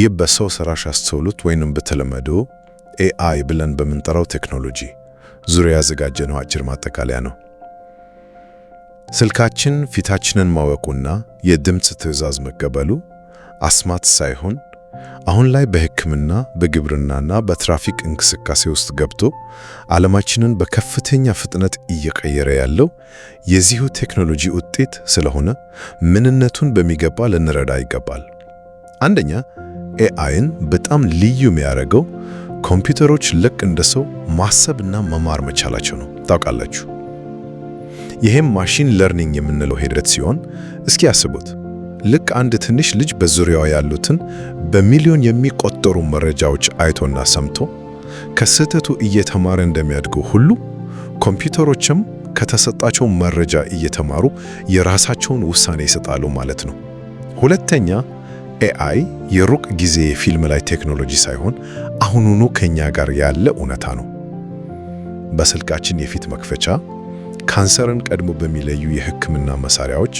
ይህ በሰው ሰራሽ አስተውሎት ወይንም በተለምዶ AI ብለን በምንጠራው ቴክኖሎጂ ዙሪያ ያዘጋጀነው አጭር ማጠቃለያ ነው። ስልካችን ፊታችንን ማወቁና የድምፅ ትዕዛዝ መቀበሉ አስማት ሳይሆን አሁን ላይ በሕክምና በግብርናና በትራፊክ እንቅስቃሴ ውስጥ ገብቶ ዓለማችንን በከፍተኛ ፍጥነት እየቀየረ ያለው የዚሁ ቴክኖሎጂ ውጤት ስለሆነ ምንነቱን በሚገባ ልንረዳ ይገባል። አንደኛ AIን በጣም ልዩ የሚያደርገው ኮምፒውተሮች ልክ እንደ ሰው ማሰብና መማር መቻላቸው ነው። ታውቃላችሁ፣ ይህም ማሽን ለርኒንግ የምንለው ሂደት ሲሆን እስኪ ያስቡት። ልክ አንድ ትንሽ ልጅ በዙሪያው ያሉትን በሚሊዮን የሚቆጠሩ መረጃዎች አይቶና ሰምቶ ከስህተቱ እየተማረ እንደሚያድገው ሁሉ ኮምፒውተሮችም ከተሰጣቸው መረጃ እየተማሩ የራሳቸውን ውሳኔ ይሰጣሉ ማለት ነው። ሁለተኛ AI የሩቅ ጊዜ የፊልም ላይ ቴክኖሎጂ ሳይሆን አሁኑኑ ከኛ ጋር ያለ እውነታ ነው። በስልካችን የፊት መክፈቻ፣ ካንሰርን ቀድሞ በሚለዩ የሕክምና መሳሪያዎች፣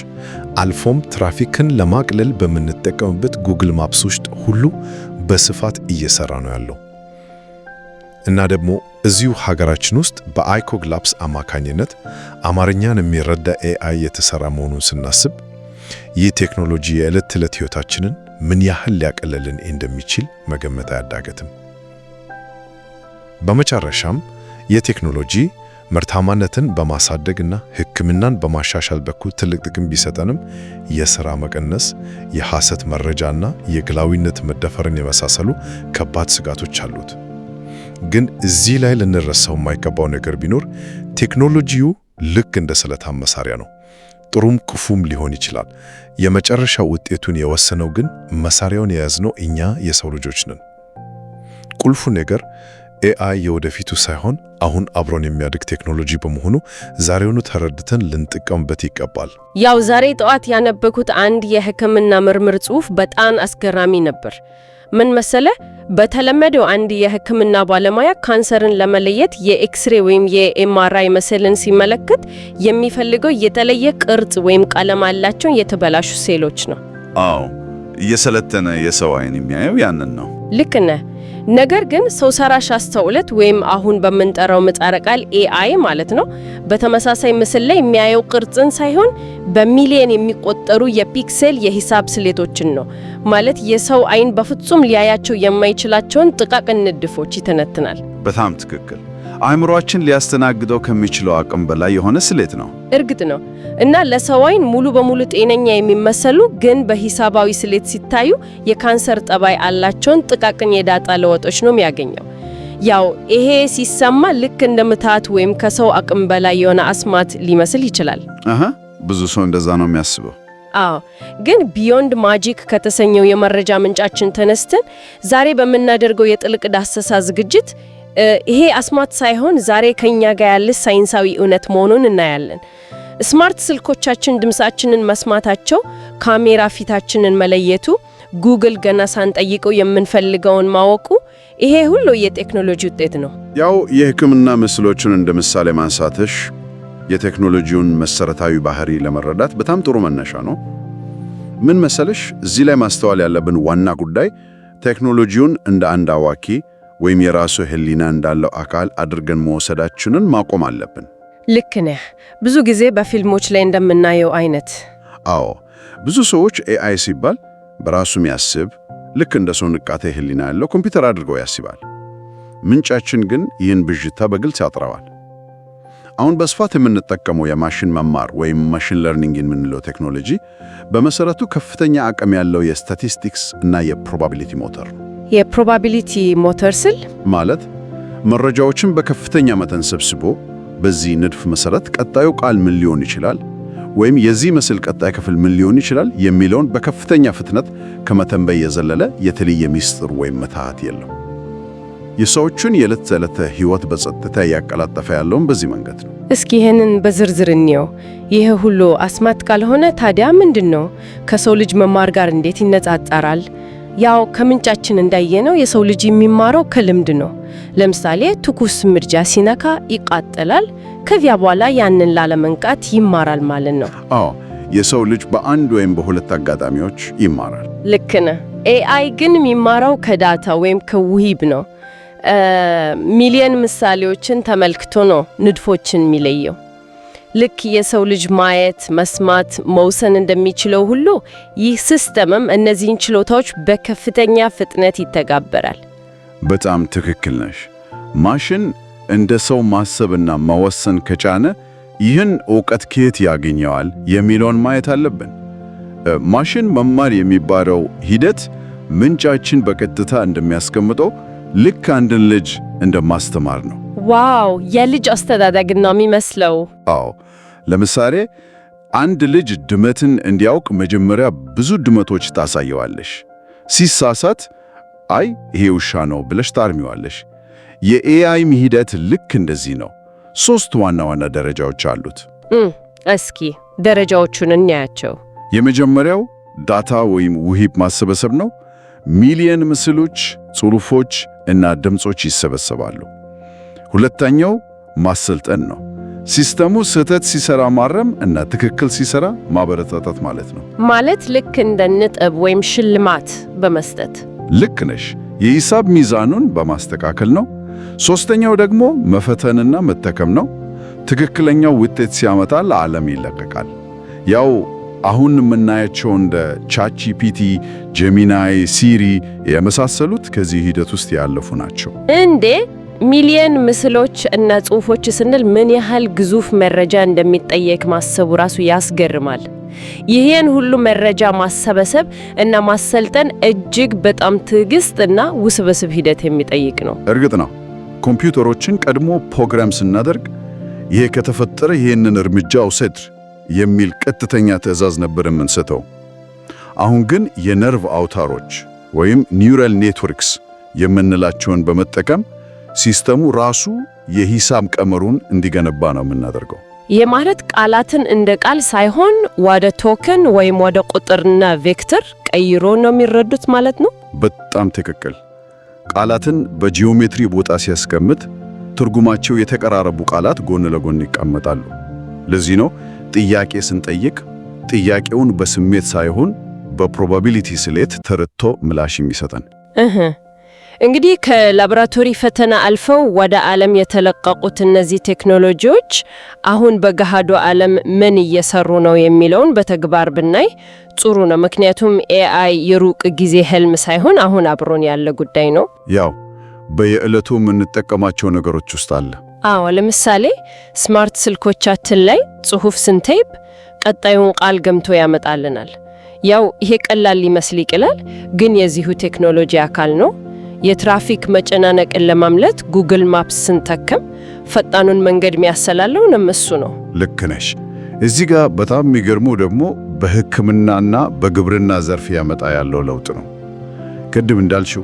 አልፎም ትራፊክን ለማቅለል በምንጠቀምበት ጉግል ማፕስ ውስጥ ሁሉ በስፋት እየሰራ ነው ያለው። እና ደግሞ እዚሁ ሀገራችን ውስጥ በአይኮግ ላብስ አማካኝነት አማርኛን የሚረዳ AI የተሰራ መሆኑን ስናስብ ይህ ቴክኖሎጂ የዕለት ተዕለት ሕይወታችንን ምን ያህል ሊያቀለልን እንደሚችል መገመት አያዳግትም። በመጨረሻም የቴክኖሎጂ ምርታማነትን በማሳደግና ሕክምናን በማሻሻል በኩል ትልቅ ጥቅም ቢሰጠንም የሥራ መቀነስ፣ የሐሰት መረጃና የግላዊነት መደፈርን የመሳሰሉ ከባድ ስጋቶች አሉት። ግን እዚህ ላይ ልንረሳው የማይገባው ነገር ቢኖር ቴክኖሎጂው ልክ እንደ ስለታም መሳሪያ ነው። ጥሩም ክፉም ሊሆን ይችላል። የመጨረሻው ውጤቱን የወሰነው ግን መሳሪያውን የያዝነው እኛ የሰው ልጆች ነን። ቁልፉ ነገር AI የወደፊቱ ሳይሆን አሁን አብሮን የሚያድግ ቴክኖሎጂ በመሆኑ ዛሬውኑ ተረድተን ልንጠቀምበት ይገባል። ያው ዛሬ ጠዋት ያነበኩት አንድ የሕክምና ምርምር ጽሑፍ በጣም አስገራሚ ነበር። ምን መሰለ? በተለመደው አንድ የሕክምና ባለሙያ ካንሰርን ለመለየት የኤክስሬ ወይም የኤምአርአይ ምስልን ሲመለከት የሚፈልገው የተለየ ቅርጽ ወይም ቀለም ያላቸው የተበላሹ ሴሎች ነው። አዎ፣ እየሰለጠነ የሰው ዓይን የሚያየው ያንን ነው። ልክ ነህ። ነገር ግን ሰው ሰራሽ አስተውሎት ወይም አሁን በምንጠራው ምህጻረ ቃል AI ማለት ነው፣ በተመሳሳይ ምስል ላይ የሚያየው ቅርጽን ሳይሆን በሚሊዮን የሚቆጠሩ የፒክሴል የሂሳብ ስሌቶችን ነው። ማለት የሰው ዓይን በፍጹም ሊያያቸው የማይችላቸውን ጥቃቅን ንድፎች ይተነትናል። በጣም ትክክል። አእምሮአችን ሊያስተናግደው ከሚችለው አቅም በላይ የሆነ ስሌት ነው። እርግጥ ነው። እና ለሰው ዓይን ሙሉ በሙሉ ጤነኛ የሚመስሉ ግን በሂሳባዊ ስሌት ሲታዩ የካንሰር ጠባይ ያላቸውን ጥቃቅን የዳታ ለውጦች ነው የሚያገኘው። ያው ይሄ ሲሰማ ልክ እንደ ምትሃት ወይም ከሰው አቅም በላይ የሆነ አስማት ሊመስል ይችላል። ብዙ ሰው እንደዛ ነው የሚያስበው። አዎ፣ ግን ቢዮንድ ማጂክ ከተሰኘው የመረጃ ምንጫችን ተነስተን ዛሬ በምናደርገው የጥልቅ ዳሰሳ ዝግጅት ይሄ አስማት ሳይሆን ዛሬ ከኛ ጋር ያለ ሳይንሳዊ እውነት መሆኑን እናያለን። ስማርት ስልኮቻችን ድምጻችንን መስማታቸው፣ ካሜራ ፊታችንን መለየቱ፣ ጉግል ገና ሳንጠይቀው የምንፈልገውን ማወቁ፣ ይሄ ሁሉ የቴክኖሎጂ ውጤት ነው። ያው የሕክምና ምስሎችን እንደ ምሳሌ ማንሳትሽ የቴክኖሎጂውን መሰረታዊ ባህሪ ለመረዳት በጣም ጥሩ መነሻ ነው። ምን መሰለሽ፣ እዚህ ላይ ማስተዋል ያለብን ዋና ጉዳይ ቴክኖሎጂውን እንደ አንድ አዋቂ ወይም የራሱ ሕሊና እንዳለው አካል አድርገን መወሰዳችንን ማቆም አለብን። ልክ ነህ። ብዙ ጊዜ በፊልሞች ላይ እንደምናየው አይነት። አዎ፣ ብዙ ሰዎች AI ሲባል በራሱ የሚያስብ ልክ እንደ ሰው ንቃተ ሕሊና ያለው ኮምፒውተር አድርገው ያስባል። ምንጫችን ግን ይህን ብዥታ በግልጽ ያጥረዋል። አሁን በስፋት የምንጠቀመው የማሽን መማር ወይም ማሽን ለርኒንግ የምንለው ቴክኖሎጂ በመሰረቱ ከፍተኛ አቅም ያለው የስታቲስቲክስ እና የፕሮባቢሊቲ ሞተር ነው። የፕሮባቢሊቲ ሞተር ስል ማለት መረጃዎችን በከፍተኛ መጠን ሰብስቦ በዚህ ንድፍ መሰረት ቀጣዩ ቃል ምን ሊሆን ይችላል ወይም የዚህ ምስል ቀጣይ ክፍል ምን ሊሆን ይችላል የሚለውን በከፍተኛ ፍጥነት ከመተንበይ የዘለለ የተለየ ሚስጥር ወይም ምትሃት የለም። የሰዎችን የዕለት ተዕለት ሕይወት በጸጥታ ያቀላጠፈ ያለውን በዚህ መንገድ ነው። እስኪ ይህንን በዝርዝር እንየው። ይህ ሁሉ አስማት ካልሆነ ታዲያ ምንድን ነው? ከሰው ልጅ መማር ጋር እንዴት ይነጻጸራል? ያው ከምንጫችን እንዳየነው የሰው ልጅ የሚማረው ከልምድ ነው። ለምሳሌ ትኩስ ምድጃ ሲነካ ይቃጠላል። ከዚያ በኋላ ያንን ላለመንቃት ይማራል ማለት ነው። አዎ፣ የሰው ልጅ በአንድ ወይም በሁለት አጋጣሚዎች ይማራል። ልክ ነህ። ኤአይ ግን የሚማረው ከዳታ ወይም ከውሂብ ነው። ሚሊየን ምሳሌዎችን ተመልክቶ ነው ንድፎችን የሚለየው። ልክ የሰው ልጅ ማየት፣ መስማት፣ መውሰን እንደሚችለው ሁሉ ይህ ሲስተምም እነዚህን ችሎታዎች በከፍተኛ ፍጥነት ይተጋበራል። በጣም ትክክል ነሽ። ማሽን እንደ ሰው ማሰብና መወሰን ከቻነ ይህን ዕውቀት ከየት ያገኘዋል የሚለውን ማየት አለብን። ማሽን መማር የሚባለው ሂደት ምንጫችን በቀጥታ እንደሚያስቀምጠው ልክ አንድን ልጅ እንደማስተማር ነው። ዋው! የልጅ አስተዳደግ ነው የሚመስለው። አዎ። ለምሳሌ አንድ ልጅ ድመትን እንዲያውቅ መጀመሪያ ብዙ ድመቶች ታሳየዋለሽ። ሲሳሳት አይ ይሄ ውሻ ነው ብለሽ ታርሚዋለሽ። የኤአይም ሂደት ልክ እንደዚህ ነው። 3 ዋና ዋና ደረጃዎች አሉት። እስኪ ደረጃዎቹን እናያቸው። የመጀመሪያው ዳታ ወይም ውሂብ ማሰባሰብ ነው። ሚሊየን ምስሎች፣ ጽሑፎች እና ድምጾች ይሰበሰባሉ። ሁለተኛው ማሰልጠን ነው። ሲስተሙ ስህተት ሲሰራ ማረም እና ትክክል ሲሰራ ማበረታታት ማለት ነው። ማለት ልክ እንደ ነጥብ ወይም ሽልማት በመስጠት። ልክ ነሽ። የሂሳብ ሚዛኑን በማስተካከል ነው። ሶስተኛው ደግሞ መፈተንና መተከም ነው። ትክክለኛው ውጤት ሲያመጣ ለዓለም ይለቀቃል። ያው አሁን የምናያቸው እንደ ቻትጂፒቲ፣ ጄሚናይ፣ ሲሪ የመሳሰሉት ከዚህ ሂደት ውስጥ ያለፉ ናቸው። እንዴ ሚሊየን ምስሎች እና ጽሑፎች ስንል ምን ያህል ግዙፍ መረጃ እንደሚጠየቅ ማሰቡ ራሱ ያስገርማል። ይህን ሁሉ መረጃ ማሰባሰብ እና ማሰልጠን እጅግ በጣም ትዕግስት እና ውስብስብ ሂደት የሚጠይቅ ነው። እርግጥ ነው ኮምፒውተሮችን ቀድሞ ፕሮግራም ስናደርግ ይሄ ከተፈጠረ ይህንን እርምጃ ውሰድ የሚል ቀጥተኛ ትዕዛዝ ነበር የምንሰጠው። አሁን ግን የነርቭ አውታሮች ወይም ኒውራል ኔትወርክስ የምንላቸውን በመጠቀም ሲስተሙ ራሱ የሂሳብ ቀመሩን እንዲገነባ ነው የምናደርገው። ይህ ማለት ቃላትን እንደ ቃል ሳይሆን ወደ ቶከን ወይም ወደ ቁጥርና ቬክተር ቀይሮ ነው የሚረዱት ማለት ነው። በጣም ትክክል። ቃላትን በጂኦሜትሪ ቦታ ሲያስቀምጥ ትርጉማቸው የተቀራረቡ ቃላት ጎን ለጎን ይቀመጣሉ። ለዚህ ነው ጥያቄ ስንጠይቅ ጥያቄውን በስሜት ሳይሆን በፕሮባቢሊቲ ስሌት ተረድቶ ምላሽ የሚሰጠን። እንግዲህ ከላቦራቶሪ ፈተና አልፈው ወደ ዓለም የተለቀቁት እነዚህ ቴክኖሎጂዎች አሁን በገሃዱ ዓለም ምን እየሰሩ ነው የሚለውን በተግባር ብናይ ጥሩ ነው። ምክንያቱም ኤአይ የሩቅ ጊዜ ህልም ሳይሆን አሁን አብሮን ያለ ጉዳይ ነው። ያው በየዕለቱ የምንጠቀማቸው ነገሮች ውስጥ አለ። አዎ፣ ለምሳሌ ስማርት ስልኮቻችን ላይ ጽሑፍ ስንተይብ ቀጣዩን ቃል ገምቶ ያመጣልናል። ያው ይሄ ቀላል ሊመስል ይችላል፣ ግን የዚሁ ቴክኖሎጂ አካል ነው። የትራፊክ መጨናነቅን ለማምለጥ ጉግል ማፕስ ስንጠቀም ፈጣኑን መንገድ የሚያሰላለው እሱ ነው። ልክ ነሽ። እዚህ ጋር በጣም የሚገርመው ደግሞ በሕክምናና በግብርና ዘርፍ ያመጣ ያለው ለውጥ ነው። ቅድም እንዳልሽው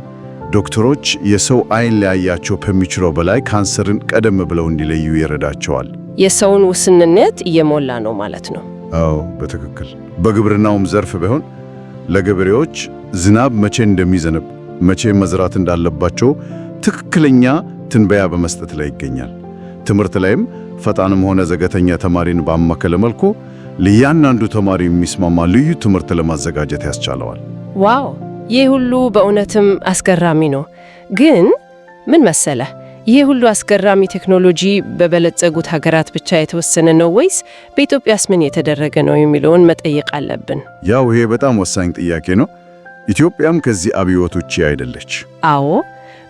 ዶክተሮች የሰው አይን ሊያያቸው ከሚችለው በላይ ካንሰርን ቀደም ብለው እንዲለዩ ይረዳቸዋል። የሰውን ውስንነት እየሞላ ነው ማለት ነው። አዎ በትክክል። በግብርናውም ዘርፍ ቢሆን ለገበሬዎች ዝናብ መቼ እንደሚዘንብ መቼ መዝራት እንዳለባቸው ትክክለኛ ትንበያ በመስጠት ላይ ይገኛል። ትምህርት ላይም ፈጣንም ሆነ ዘገተኛ ተማሪን ባማከለ መልኩ ለእያንዳንዱ ተማሪ የሚስማማ ልዩ ትምህርት ለማዘጋጀት ያስቻለዋል። ዋው! ይህ ሁሉ በእውነትም አስገራሚ ነው። ግን ምን መሰለህ፣ ይህ ሁሉ አስገራሚ ቴክኖሎጂ በበለጸጉት ሀገራት ብቻ የተወሰነ ነው ወይስ በኢትዮጵያስ ምን የተደረገ ነው የሚለውን መጠየቅ አለብን። ያው ይሄ በጣም ወሳኝ ጥያቄ ነው። ኢትዮጵያም ከዚህ አብዮት ውጪ አይደለች። አዎ፣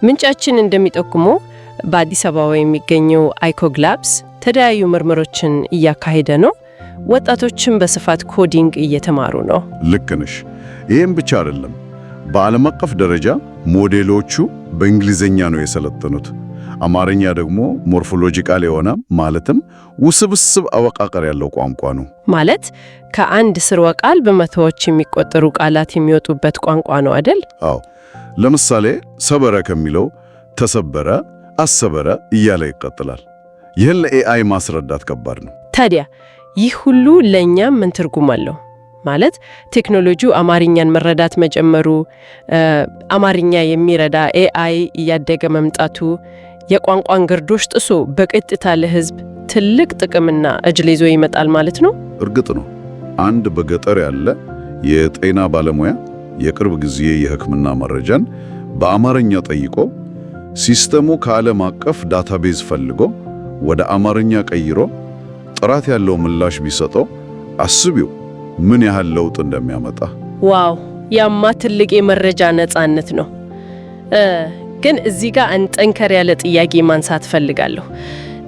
ምንጫችን እንደሚጠቁመው በአዲስ አበባ የሚገኘው አይኮግ ላብስ ተለያዩ ምርምሮችን እያካሄደ ነው። ወጣቶችም በስፋት ኮዲንግ እየተማሩ ነው። ልክ ነሽ። ይህም ብቻ አይደለም። በዓለም አቀፍ ደረጃ ሞዴሎቹ በእንግሊዝኛ ነው የሰለጠኑት። አማርኛ ደግሞ ሞርፎሎጂካል የሆነ ማለትም ውስብስብ አወቃቀር ያለው ቋንቋ ነው። ማለት ከአንድ ስርወ ቃል በመቶዎች የሚቆጠሩ ቃላት የሚወጡበት ቋንቋ ነው አይደል? አዎ። ለምሳሌ ሰበረ ከሚለው ተሰበረ፣ አሰበረ እያለ ይቀጥላል። ይህን ለኤአይ ማስረዳት ከባድ ነው። ታዲያ ይህ ሁሉ ለእኛም ምን ትርጉም አለው? ማለት ቴክኖሎጂው አማርኛን መረዳት መጀመሩ፣ አማርኛ የሚረዳ ኤአይ እያደገ መምጣቱ የቋንቋን ግርዶሽ ጥሶ በቀጥታ ለሕዝብ ትልቅ ጥቅምና እጅል ይዞ ይመጣል ማለት ነው። እርግጥ ነው አንድ በገጠር ያለ የጤና ባለሙያ የቅርብ ጊዜ የሕክምና መረጃን በአማርኛ ጠይቆ ሲስተሙ ከዓለም አቀፍ ዳታቤዝ ፈልጎ ወደ አማርኛ ቀይሮ ጥራት ያለው ምላሽ ቢሰጠው አስቢው ምን ያህል ለውጥ እንደሚያመጣ። ዋው! ያማ ትልቅ የመረጃ ነፃነት ነው። ግን እዚህ ጋር ጠንከር ያለ ጥያቄ ማንሳት ፈልጋለሁ።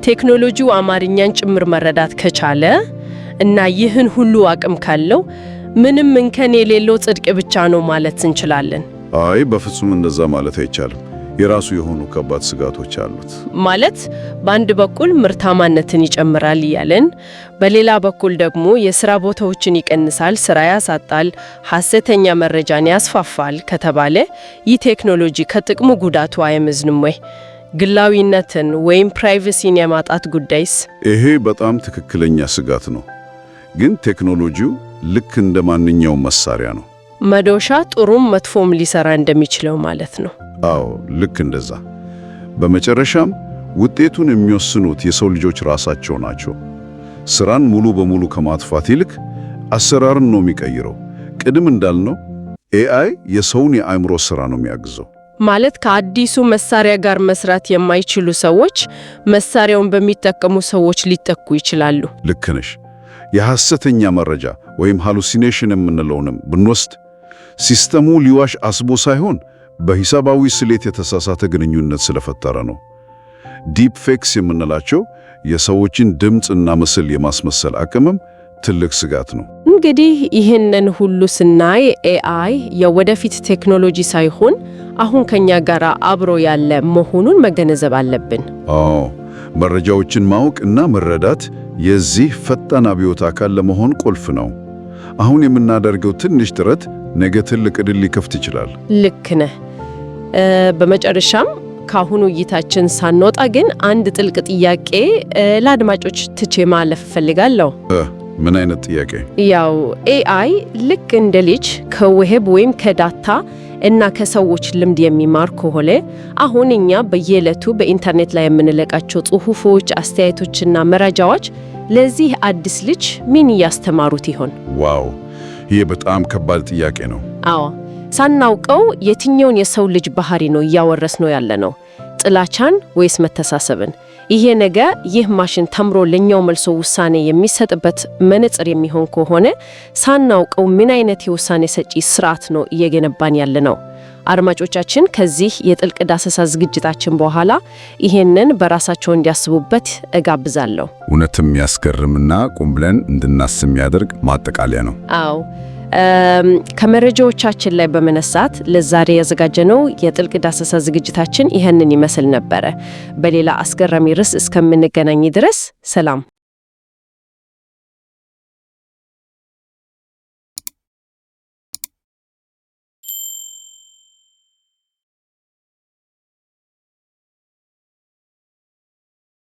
ቴክኖሎጂው አማርኛን ጭምር መረዳት ከቻለ እና ይህን ሁሉ አቅም ካለው ምንም እንከን የሌለው ጽድቅ ብቻ ነው ማለት እንችላለን? አይ በፍጹም እንደዛ ማለት አይቻልም። የራሱ የሆኑ ከባድ ስጋቶች አሉት። ማለት በአንድ በኩል ምርታማነትን ይጨምራል እያለን፣ በሌላ በኩል ደግሞ የሥራ ቦታዎችን ይቀንሳል፣ ሥራ ያሳጣል፣ ሐሰተኛ መረጃን ያስፋፋል ከተባለ ይህ ቴክኖሎጂ ከጥቅሙ ጉዳቱ አይመዝንም ወይ? ግላዊነትን ወይም ፕራይቬሲን የማጣት ጉዳይስ? ይሄ በጣም ትክክለኛ ስጋት ነው። ግን ቴክኖሎጂው ልክ እንደ ማንኛውም መሳሪያ ነው። መዶሻ ጥሩም መጥፎም ሊሰራ እንደሚችለው ማለት ነው። አዎ ልክ እንደዛ። በመጨረሻም ውጤቱን የሚወስኑት የሰው ልጆች ራሳቸው ናቸው። ስራን ሙሉ በሙሉ ከማጥፋት ይልቅ አሰራርን ነው የሚቀይረው። ቅድም እንዳልነው ኤአይ የሰውን የአእምሮ ስራ ነው የሚያግዘው። ማለት ከአዲሱ መሳሪያ ጋር መስራት የማይችሉ ሰዎች መሳሪያውን በሚጠቀሙ ሰዎች ሊተኩ ይችላሉ። ልክ ነሽ። የሐሰተኛ መረጃ ወይም ሃሉሲኔሽን የምንለውንም ብንወስድ ሲስተሙ ሊዋሽ አስቦ ሳይሆን በሂሳባዊ ስሌት የተሳሳተ ግንኙነት ስለፈጠረ ነው። ዲፕ ፌክስ የምንላቸው የሰዎችን ድምፅና ምስል የማስመሰል አቅምም ትልቅ ስጋት ነው። እንግዲህ ይህንን ሁሉ ስናይ ኤአይ የወደፊት ቴክኖሎጂ ሳይሆን አሁን ከኛ ጋር አብሮ ያለ መሆኑን መገንዘብ አለብን። አዎ፣ መረጃዎችን ማወቅ እና መረዳት የዚህ ፈጣን አብዮት አካል ለመሆን ቁልፍ ነው። አሁን የምናደርገው ትንሽ ጥረት ነገ ትልቅ ዕድል ሊከፍት ይችላል። ልክ ነህ። በመጨረሻም ካሁኑ እይታችን ሳንወጣ ግን አንድ ጥልቅ ጥያቄ ለአድማጮች ትቼ ማለፍ እፈልጋለሁ። ምን አይነት ጥያቄ? ያው ኤአይ ልክ እንደ ልጅ ከዌብ ወይም ከዳታ እና ከሰዎች ልምድ የሚማር ከሆነ አሁን እኛ በየዕለቱ በኢንተርኔት ላይ የምንለቃቸው ጽሑፎች፣ አስተያየቶችና መረጃዎች ለዚህ አዲስ ልጅ ምን እያስተማሩት ይሆን? ዋው! ይህ በጣም ከባድ ጥያቄ ነው። አዎ፣ ሳናውቀው የትኛውን የሰው ልጅ ባህሪ ነው እያወረስነው ያለ ነው? ጥላቻን ወይስ መተሳሰብን? ይሄ ነገር ይህ ማሽን ተምሮ ለኛው መልሶ ውሳኔ የሚሰጥበት መነጽር የሚሆን ከሆነ ሳናውቀው ምን አይነት የውሳኔ ሰጪ ስርዓት ነው እየገነባን ያለ ነው? አድማጮቻችን ከዚህ የጥልቅ ዳሰሳ ዝግጅታችን በኋላ ይሄንን በራሳቸው እንዲያስቡበት እጋብዛለሁ። እውነትም ያስገርምና ቁም ብለን እንድናስብ የሚያደርግ ማጠቃለያ ነው። አዎ፣ ከመረጃዎቻችን ላይ በመነሳት ለዛሬ ያዘጋጀነው የጥልቅ ዳሰሳ ዝግጅታችን ይህንን ይመስል ነበረ። በሌላ አስገራሚ ርዕስ እስከምንገናኝ ድረስ ሰላም።